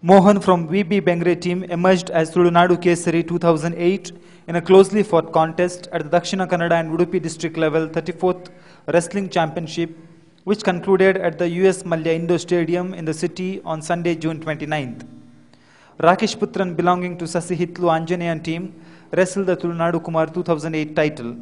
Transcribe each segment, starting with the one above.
Mohan from VB Bengre team emerged as Tulunadu Kesari 2008 in a closely fought contest at the Dakshina Kannada and Udupi district level 34th Wrestling Championship, which concluded at the US Malya Indoor Stadium in the city on Sunday, June 29th. Rakesh Putran belonging to Sasihitlu Anjaneyan team wrestled the Tulunadu Kumar 2008 title.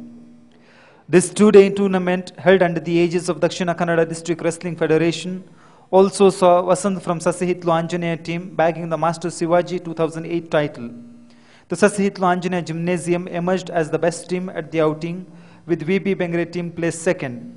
This two-day tournament, held under the aegis of Dakshina Kannada District Wrestling Federation, also saw Vasant from Sasihitlu Anjaneya team bagging the Master Shivaji 2008 title. The Sasihitlu Anjaneya Gymnasium emerged as the best team at the outing, with VB Bengre team placed second.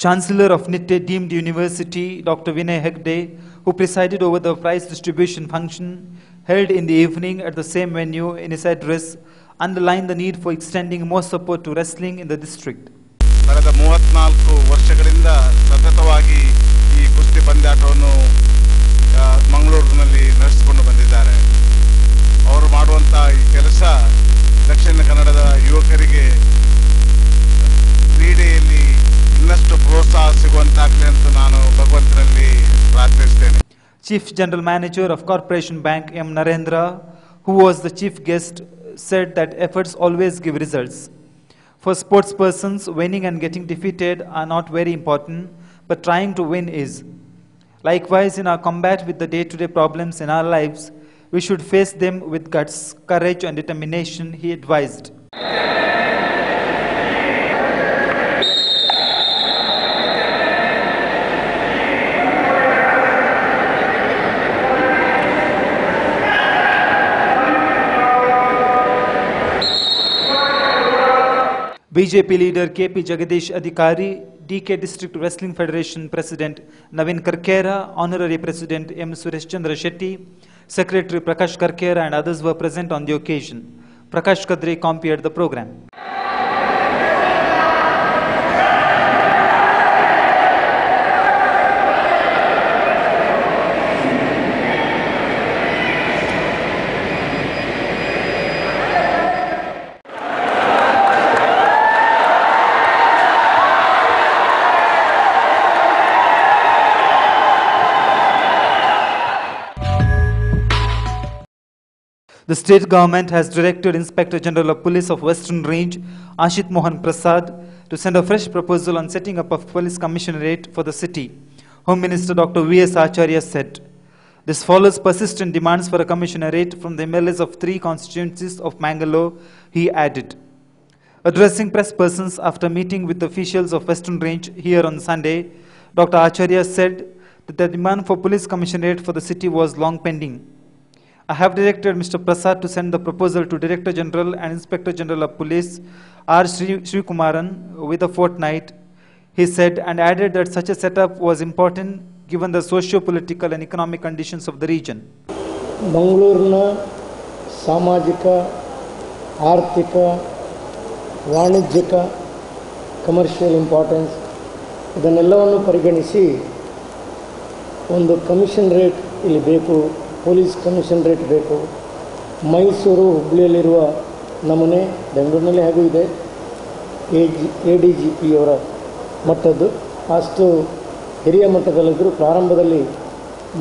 Chancellor of Nitte Deemed University, Dr. Vinay Hegde, who presided over the prize distribution function held in the evening at the same venue, in his address, underlined the need for extending more support to wrestling in the district. ಕಳೆದ 34 ವರ್ಷಗಳಿಂದ ಸತತವಾಗಿ ಈ ಕುಸ್ತಿ ಪಂದ್ಯಾಟವನ್ನು ಮಂಗಳೂರಿನಲ್ಲಿ ನಡೆಸಿಕೊಂಡು ಬಂದಿದ್ದಾರೆ. ಅವರು ಮಾಡುವಂತ ಈ ಕೆಲಸ ದಕ್ಷಿಣ ಕನ್ನಡದ ಯುವಕರಿಗೆ ಕ್ರೀಡೆಯಲ್ಲಿ ಇನ್ನಷ್ಟು ಪ್ರೋತ್ಸಾಹ ಸಿಗುವಂತಾಗಲಿ ಅಂತ ನಾನು ಭಗವಂತನಲ್ಲಿ ಪ್ರಾರ್ಥಿಸುತ್ತೇನೆ. Chief General Manager of Corporation Bank M. Narendra, who was the chief guest, said that efforts always give results. For sports persons, winning and getting defeated are not very important, but trying to win is. Likewise, in our combat with the day-to-day problems in our lives, we should face them with guts, courage and determination, he advised. BJP leader KP Jagadish Adhikari, DK District Wrestling Federation President Naveen Karkera, Honorary President M. Suresh Chandra Shetty, Secretary Prakash Karkera and others were present on the occasion. Prakash Kadri compared the program. The state government has directed Inspector General of Police of Western Range, Ashit Mohan Prasad, to send a fresh proposal on setting up a police commissionerate for the city. Home Minister Dr. V.S. Acharya said. This follows persistent demands for a commissionerate from the MLAs of 3 constituencies of Mangalore, he added. Addressing press persons after meeting with the officials of Western Range here on Sunday, Dr. Acharya said that the demand for police commissionerate for the city was long pending. I have directed Mr. Prasad to send the proposal to Director General and Inspector General of Police R. Sri Kumaran with a fortnight, he said, and added that such a setup was important given the socio-political and economic conditions of the region. ಮಂಗಳೂರಿನ ಸಾಮಾಜಿಕ, ಆರ್ಥಿಕ, ವಾಣಿಜ್ಯಿಕ, commercial importance ಇದನ್ನೆಲ್ಲವನ್ನು ಪರಿಗಣಿಸಿ ಒಂದು commissionerate ಇಲ್ಲಿ ಬೇಕು, police commissionerate ಬೇಕು. ಮೈಸೂರು, ಹುಬ್ಬಳ್ಳಿಯಲ್ಲಿರುವ ನಮೂನೆ ಬೆಂಗಳೂರಿನಲ್ಲಿ ಹಾಗೂ ಇದೆ. ADGP ಅವರ ಮಟ್ಟದ್ದು ಅಷ್ಟು ಹಿರಿಯ ಮಟ್ಟದಲ್ಲಿದ್ದರೂ ಪ್ರಾರಂಭದಲ್ಲಿ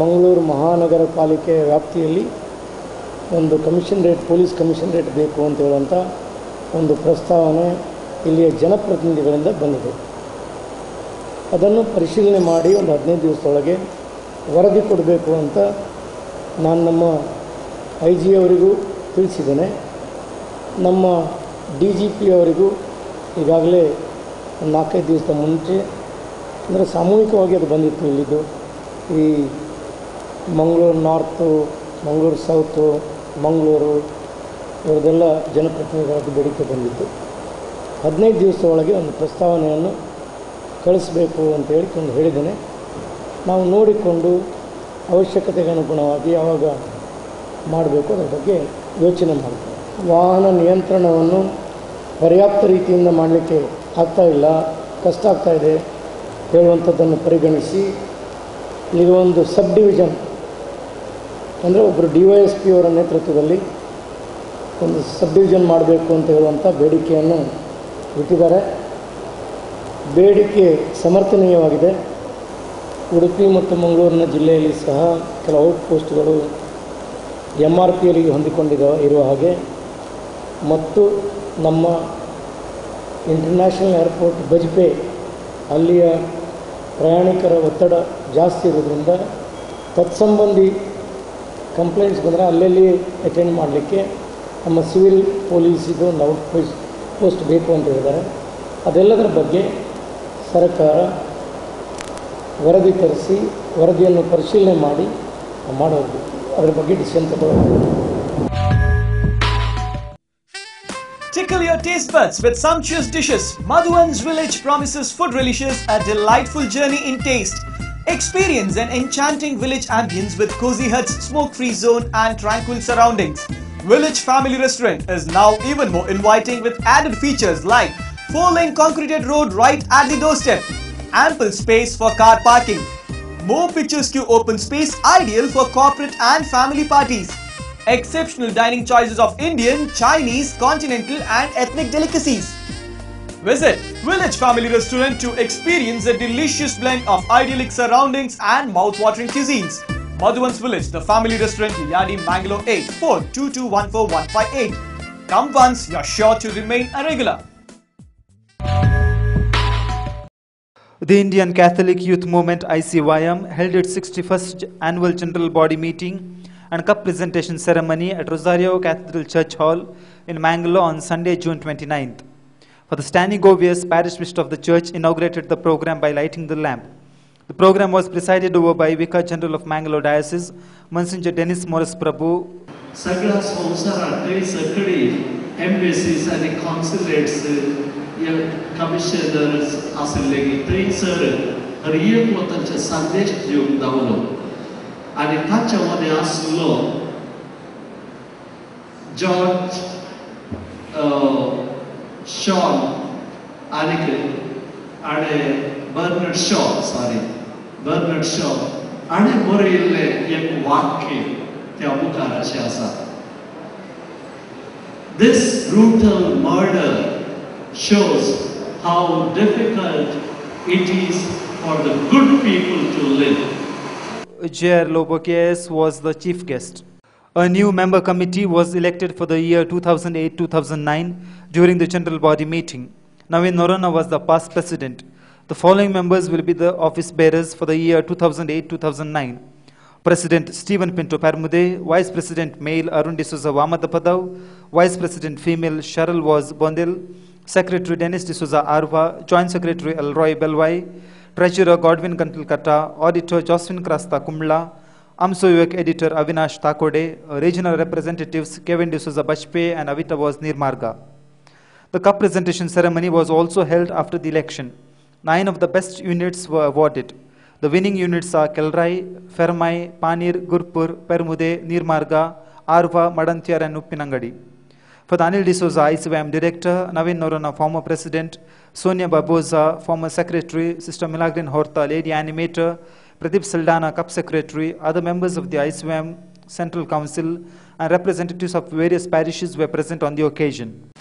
ಮಂಗಳೂರು ಮಹಾನಗರ ಪಾಲಿಕೆಯ ವ್ಯಾಪ್ತಿಯಲ್ಲಿ ಒಂದು ಕಮಿಷನರೇಟ್, ಪೊಲೀಸ್ ಕಮಿಷನರೇಟ್ ಬೇಕು ಅಂತ ಹೇಳುವಂಥ ಒಂದು ಪ್ರಸ್ತಾವನೆ ಇಲ್ಲಿಯ ಜನಪ್ರತಿನಿಧಿಗಳಿಂದ ಬಂದಿದೆ. ಅದನ್ನು ಪರಿಶೀಲನೆ ಮಾಡಿ ಒಂದು 15 ದಿವಸದೊಳಗೆ ವರದಿ ಕೊಡಬೇಕು ಅಂತ ನಾನು ನಮ್ಮ IG ಅವರಿಗೂ ತಿಳಿಸಿದ್ದೇನೆ. ನಮ್ಮ DGP ಅವರಿಗೂ ಈಗಾಗಲೇ 4-5 ದಿವಸದ ಮುಂಚೆ, ಅಂದರೆ ಸಾಮೂಹಿಕವಾಗಿ ಅದು ಬಂದಿತ್ತು. ಇಲ್ಲಿದ್ದು ಈ ಮಂಗಳೂರು ನಾರ್ತು, ಮಂಗಳೂರು ಸೌತು, ಮಂಗಳೂರು ಇವರದೆಲ್ಲ ಜನಪ್ರತಿನಿಧಿಗಳದ್ದು ಬೇಡಿಕೆ ಬಂದಿತ್ತು. 15 ದಿವಸದ ಒಳಗೆ ಒಂದು ಪ್ರಸ್ತಾವನೆಯನ್ನು ಕಳಿಸಬೇಕು ಅಂತೇಳಿ ಹೇಳಿದ್ದೇನೆ. ನಾವು ನೋಡಿಕೊಂಡು ಅವಶ್ಯಕತೆಗೆ ಅನುಗುಣವಾಗಿ ಯಾವಾಗ ಮಾಡಬೇಕು ಅದರ ಬಗ್ಗೆ ಯೋಚನೆ ಮಾಡ್ತೀವಿ. ವಾಹನ ನಿಯಂತ್ರಣವನ್ನು ಪರ್ಯಾಪ್ತ ರೀತಿಯಿಂದ ಮಾಡಲಿಕ್ಕೆ ಆಗ್ತಾ ಇಲ್ಲ, ಕಷ್ಟ ಆಗ್ತಾ ಇದೆ ಹೇಳುವಂಥದ್ದನ್ನು ಪರಿಗಣಿಸಿ ಈಗ ಒಂದು ಸಬ್ ಡಿವಿಷನ್ ಅಂದರೆ ಒಬ್ಬರು DYSP ಅವರ ನೇತೃತ್ವದಲ್ಲಿ ಒಂದು ಸಬ್ ಡಿವಿಷನ್ ಮಾಡಬೇಕು ಅಂತ ಹೇಳುವಂಥ ಬೇಡಿಕೆಯನ್ನು ಇಟ್ಟಿದ್ದಾರೆ. ಬೇಡಿಕೆ ಸಮರ್ಥನೀಯವಾಗಿದೆ. ಉಡುಪಿ ಮತ್ತು ಮಂಗಳೂರಿನ ಜಿಲ್ಲೆಯಲ್ಲಿ ಸಹ ಕೆಲವು ಔಟ್ಪೋಸ್ಟ್ಗಳು MRPಯಲ್ಲಿ ಹೊಂದಿಕೊಂಡಿರುವ ಹಾಗೆ ಮತ್ತು ನಮ್ಮ ಇಂಟರ್ನ್ಯಾಷನಲ್ ಏರ್ಪೋರ್ಟ್ ಬಜ್ಪೆ ಅಲ್ಲಿಯ ಪ್ರಯಾಣಿಕರ ಒತ್ತಡ ಜಾಸ್ತಿ ಇರೋದ್ರಿಂದ ತತ್ಸಂಬಂಧಿ ಕಂಪ್ಲೇಂಟ್ಸ್ ಬಂದರೆ ಅಲ್ಲಲ್ಲಿ ಅಟೆಂಡ್ ಮಾಡಲಿಕ್ಕೆ ನಮ್ಮ ಸಿವಿಲ್ ಪೊಲೀಸಿಗೂ ಒಂದು ಔಟ್ಪೋಸ್ಟ್ ಬೇಕು ಅಂತ ಹೇಳಿದ್ದಾರೆ. ಅದೆಲ್ಲದರ ಬಗ್ಗೆ ಸರ್ಕಾರ ವರದಿ ತರಿಸಿ ವರದಿಯನ್ನು ಪರಿಶೀಲನೆ ಮಾಡಿ ಮಾಡೋದು, ಅದರ ಬಗ್ಗೆ ಡಿಸಿಷನ್ ತಗೊಳ್ಳೋದು. Tickle your taste buds with sumptuous dishes. Madhuvan's Village promises food relishers a delightful journey in taste. Experience an enchanting village ambience with cozy huts, smoke-free zone and tranquil surroundings. Village Family Restaurant is now even more inviting with added features like 4-lane concreted road right at the doorstep, ample space for car parking, more picturesque open space ideal for corporate and family parties, exceptional dining choices of Indian, Chinese, continental and ethnic delicacies. Visit Village Family Restaurant to experience a delicious blend of idyllic surroundings and mouth-watering cuisines. Madhuvan's Village, the family restaurant, Yadi, Mangalore 8422141158. Come once, you're sure to remain a regular. The Indian Catholic Youth Movement ICYM held its 61st annual general body meeting and cup presentation ceremony at Rosario Cathedral Church Hall in Mangalore on Sunday, June 29th. For the standing ovations, parish bishop of the church inaugurated the program by lighting the lamp. The program was presided over by Vicar General of Mangalore Diocese, Monsignor Dennis Morris Prabhu. सगळ्या संवसारात थंय सकळी embassies आनी consulates commissioners आशिल्ले थंयसर हर एक वतांचे संदेश दिवंक दावलो आनी ताच्या मध्ये आसलो जॉर्ज शॉन आनी बर्नर्ड शॉ आनी बरयल्लें एक वाक्य त्या मुखार अशें आसा. This brutal murder shows how difficult it is for the good people to live. J.R. Lobokies was the chief guest. A new member committee was elected for the year 2008-2009 during the general body meeting. Navin Norana was the past president. The following members will be the office bearers for the year 2008-2009. President Stephen Pinto Parmude, Vice President Male Arun D'Souza Vamadapadav, Vice President Female Cheryl Was Bondil, Secretary Dennis D'Souza Arva, Joint Secretary Elroy Belwai, Treasurer Godwin Kantilkata, Auditor Josephine Krasta Kumla, AMSOUEC Editor Avinash Takode, Regional Representatives Kevin D'Souza Bajpe and Avita was Nirmarga. The cup presentation ceremony was also held after the election. 9 of the best units were awarded. The winning units are Kelrai, Fermai, Panir, Gurpur, Permude, Nirmarga, Arva, Madantyar and Uppinangadi. For the Anil D'Souza ICYM Director, Navin Norana, former President, Sonia Baboza, former Secretary, Sister Milagrin Horta, Lady Animator, Pradeep Saldana, Cup Secretary, other members of the ICYM Central Council and representatives of various parishes were present on the occasion.